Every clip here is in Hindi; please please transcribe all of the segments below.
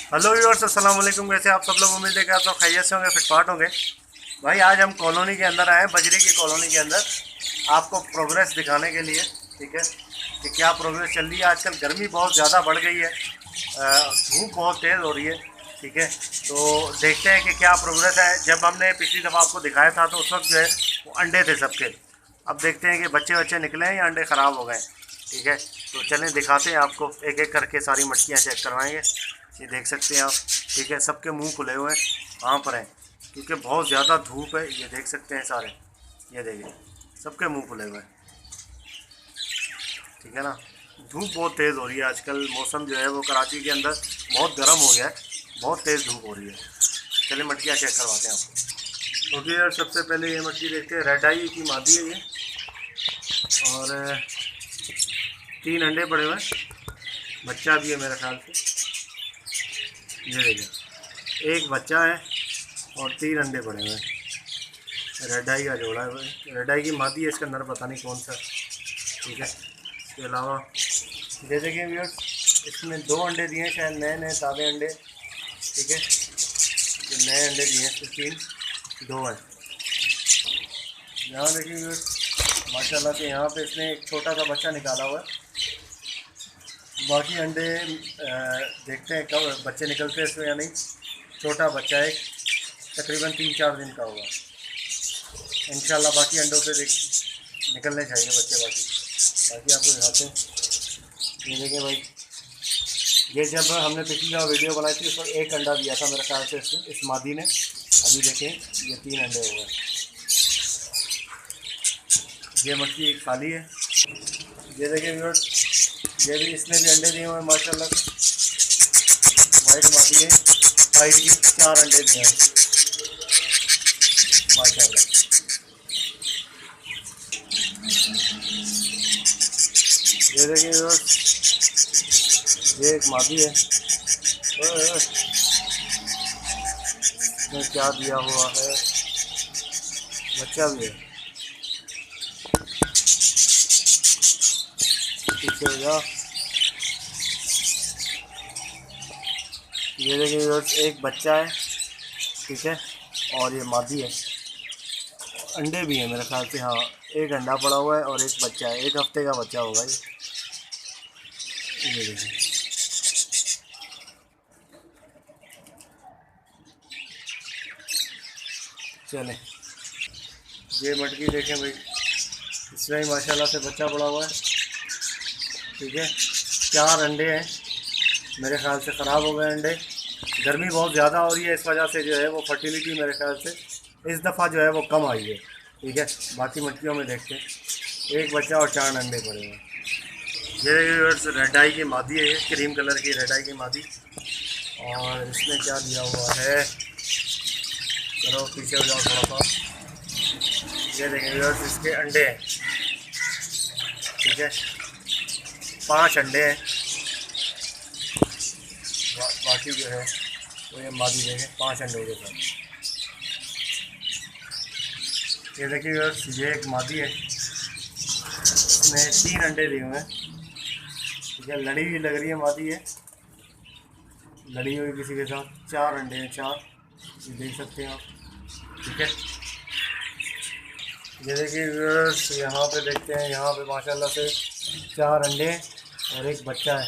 हेलो व्यूअर्स, अस्सलाम वालेकुम। कैसे आप सब लोग? उम्मीद है कि आप सब खैरियत से होंगे, फिटफाट होंगे। भाई आज हम कॉलोनी के अंदर आए हैं, बजरी की कॉलोनी के अंदर, आपको प्रोग्रेस दिखाने के लिए। ठीक है कि क्या प्रोग्रेस चल रही है। आजकल गर्मी बहुत ज़्यादा बढ़ गई है, धूप बहुत तेज़ हो रही है। ठीक है, तो देखते हैं कि क्या प्रोग्रेस है। जब हमने पिछली दफ़ा आपको दिखाया था तो उस वक्त जो है वो अंडे थे सबके। अब देखते हैं कि बच्चे बच्चे निकले हैं या अंडे ख़राब हो गए। ठीक है, तो चलें दिखाते हैं आपको, एक एक करके सारी मछलियाँ चेक करवाएंगे। ये देख सकते हैं आप। ठीक है, सबके मुंह खुले हुए हैं, कहाँ पर हैं, क्योंकि बहुत ज़्यादा धूप है। ये देख सकते हैं सारे, ये देखिए सबके मुंह खुले हुए हैं। ठीक है ना, धूप बहुत तेज़ हो रही है आजकल। मौसम जो है वो कराची के अंदर बहुत गर्म हो गया है, बहुत तेज़ धूप हो रही है। चलिए मछलियाँ चेक करवाते हैं आपको। ओके यार, सबसे पहले ये मछली देखते हैं। रेड आई की मादी है ये, और 3 अंडे पड़े हुए हैं, बच्चा भी है मेरे ख्याल से। ये देखिए एक बच्चा है और 3 अंडे पड़े हुए हैं। रेड आई का जोड़ा है भाई, रेड आई की मादी है, इसका नर पता नहीं कौन सा। ठीक है, इसके अलावा जैसे कि व्यूअर्स इसमें 2 अंडे दिए हैं, शायद नए नए ताज़े अंडे। ठीक है, जो नए अंडे दिए हैं इसमें 3, 2 हैं। यहाँ देखिए व्यूअर्स, माशाल्लाह से यहाँ पे इसने एक छोटा सा बच्चा निकाला हुआ है। बाकी अंडे देखते हैं कब बच्चे निकलते हैं इसमें या नहीं। छोटा बच्चा है, तकरीबन 3-4 दिन का होगा इंशाल्लाह। बाकी अंडों पे निकलने चाहिए बच्चे। बाकी आपको दिखाते हैं। ये देखें भाई, ये जब हमने पिछली बार वीडियो बनाई थी उस पर 1 अंडा दिया था मेरे ख्याल से इसने, इस मादी ने। अभी देखें ये 3 अंडे हो गए। ये मछली एक खाली है। ये देखें व्यूअर्स, ये भी इसने भी अंडे दिए हुए हैं माशाल्लाह से। वाइट मादी है, वाइट की 4 अंडे दिए हैं माशाल्लाह। ये देखिए व्यूअर्स, ये एक मादी है। इसमें क्या दिया हुआ है, बच्चा भी है। पीछे हो जा। ये देखिए व्यूअर्स, एक बच्चा है। ठीक है, और ये मादी है। अंडे भी हैं मेरे ख्याल से, हाँ। एक अंडा पड़ा हुआ है और एक बच्चा है, 1 हफ्ते का बच्चा होगा ये देखिए। चलें, ये मटकी देखें भाई, इसमें ही माशाल्लाह से बच्चा पड़ा हुआ है। ठीक है, 4 अंडे हैं मेरे ख्याल से। ख़राब हो गए अंडे, गर्मी बहुत ज़्यादा हो रही है, इस वजह से जो है वो फर्टिलिटी मेरे ख्याल से इस दफ़ा जो है वो कम आई है। ठीक है, बाकी मटकियों में देखते हैं। एक बच्चा और 4 अंडे पड़े हुए हैं। ये रेड आई की मादी है, ये क्रीम कलर की रेड आई की मादी। और इसमें क्या दिया हुआ है, चलो पीछे हो जाओ थोड़ा सा। ये देखें व्यूअर्स, इसके अंडे हैं। ठीक है, 5 अंडे हैं। बाकी जो है वो ये मादी देखें 5 अंडों के साथ। ये देखिए व्यूअर्स, ये एक मादी है, इसने 3 अंडे दिए हुए हैं। ठीक है, लड़ी हुई लग रही है मादी है, लड़ी हुई किसी के साथ। 4 अंडे हैं, 4, ये देख सकते हैं आप। ठीक है, ये देखिए व्यूअर्स, यहाँ पे देखते हैं, यहाँ पे माशाल्लाह से 4 अंडे और एक बच्चा है।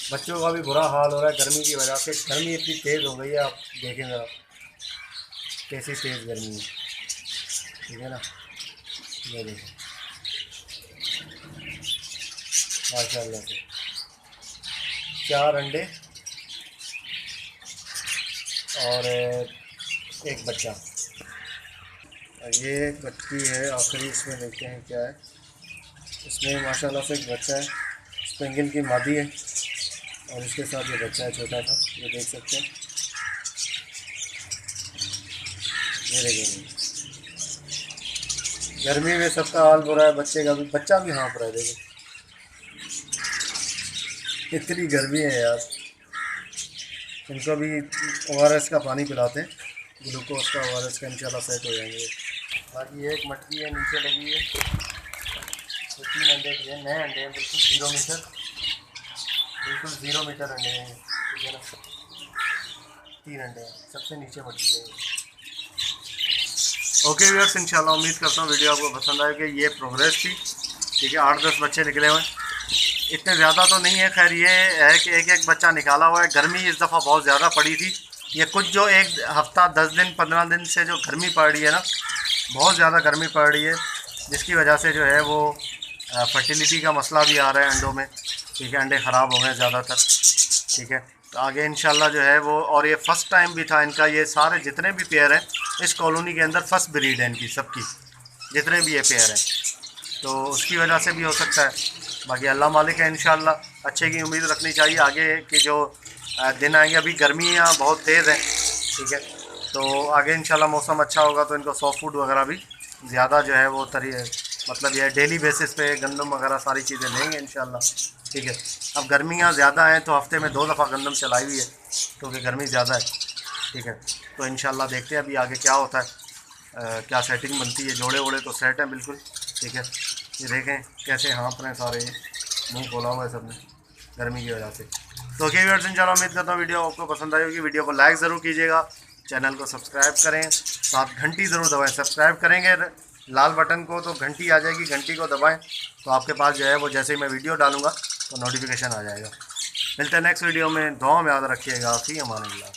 बच्चों का भी बुरा हाल हो रहा है गर्मी की वजह से। गर्मी इतनी तेज़ हो गई है, आप देखें ज़रा कैसी तेज़ गर्मी है। ठीक है ना, ये देखें माशाल्लाह से 4 अंडे और एक बच्चा। ये मटकी है आखिरी, इसमें देखते हैं क्या है। इसमें माशाल्लाह से एक बच्चा है, स्पेंगल की मादी है और इसके साथ ये बच्चा है छोटा सा, ये देख सकते हैं। ये देखेंगे, गर्मी में सबका हाल बुरा है, बच्चे का भी, बच्चा भी हाँफ रहा है। देखो इतनी गर्मी है यार। इनको भी ORS का पानी पिलाते हैं, ग्लूकोज का, ORS का, इंशाल्लाह सेट हो जाएंगे। बाकी एक मटकी है नीचे लगी है, तो 3 अंडे दिए, नए अंडे हैं, बिल्कुल 0 मीटर, बिल्कुल 0 मीटर अंडे हैं। ठीक है ना, 3 अंडे हैं, सबसे नीचे मछली है। ओके व्यूअर्स, इंशाल्लाह उम्मीद करता हूँ वीडियो आपको पसंद आए कि ये प्रोग्रेस थी। ठीक है, 8-10 बच्चे निकले हुए हैं, इतने ज़्यादा तो नहीं है। खैर ये है कि एक एक बच्चा निकाला हुआ है। गर्मी इस दफ़ा बहुत ज़्यादा पड़ी थी। ये कुछ जो एक हफ़्ता 10 दिन 15 दिन से जो गर्मी पड़ रही है ना, बहुत ज़्यादा गर्मी पड़ रही है, जिसकी वजह से जो है वो फर्टिलिटी का मसला भी आ रहा है अंडों में। ठीक है, अंडे ख़राब हो गए ज़्यादातर। ठीक है, तो आगे इंशाल्लाह जो है वो, और ये फ़र्स्ट टाइम भी था इनका, ये सारे जितने भी पेयर हैं इस कॉलोनी के अंदर फ़र्स्ट ब्रीड है इनकी सबकी, जितने भी ये पेयर हैं, तो उसकी वजह से भी हो सकता है। बाकी अल्लाह मालिक है, इंशाल्लाह अच्छे की उम्मीद रखनी चाहिए। आगे के जो दिन आएंगे, अभी गर्मियाँ बहुत तेज़ हैं। ठीक है, तो आगे इंशाल्लाह मौसम अच्छा होगा तो इनको सॉफ्ट फूड वगैरह भी ज़्यादा जो है वो मतलब ये डेली बेसिस पे गंदम वगैरह सारी चीज़ें लेंगे इंशाल्लाह। ठीक है, अब गर्मियाँ ज़्यादा हैं तो हफ्ते में 2 दफ़ा गंदम चलाई हुई है क्योंकि गर्मी ज़्यादा है। ठीक है, तो इंशाल्लाह देखते हैं अभी आगे क्या होता है, क्या सेटिंग बनती है। जोड़े वोड़े तो सेट हैं बिल्कुल। ठीक है, ये देखें कैसे हाँफ रहे हैं सारे, मुँह खोला हुआ है सब ने गर्मी की वजह से। तो ओके व्यूअर्स, इंशाल्लाह उम्मीद करता हूँ वीडियो आपको पसंद आई होगी। वीडियो को लाइक ज़रूर कीजिएगा, चैनल को सब्सक्राइब करें, साथ घंटी ज़रूर दबाएं। सब्सक्राइब करेंगे लाल बटन को तो घंटी आ जाएगी, घंटी को दबाएं तो आपके पास जो है वो जैसे ही मैं वीडियो डालूंगा तो नोटिफिकेशन आ जाएगा। मिलते हैं नेक्स्ट वीडियो में। दुआ में याद रखिएगा। फ़ी अमान अल्लाह।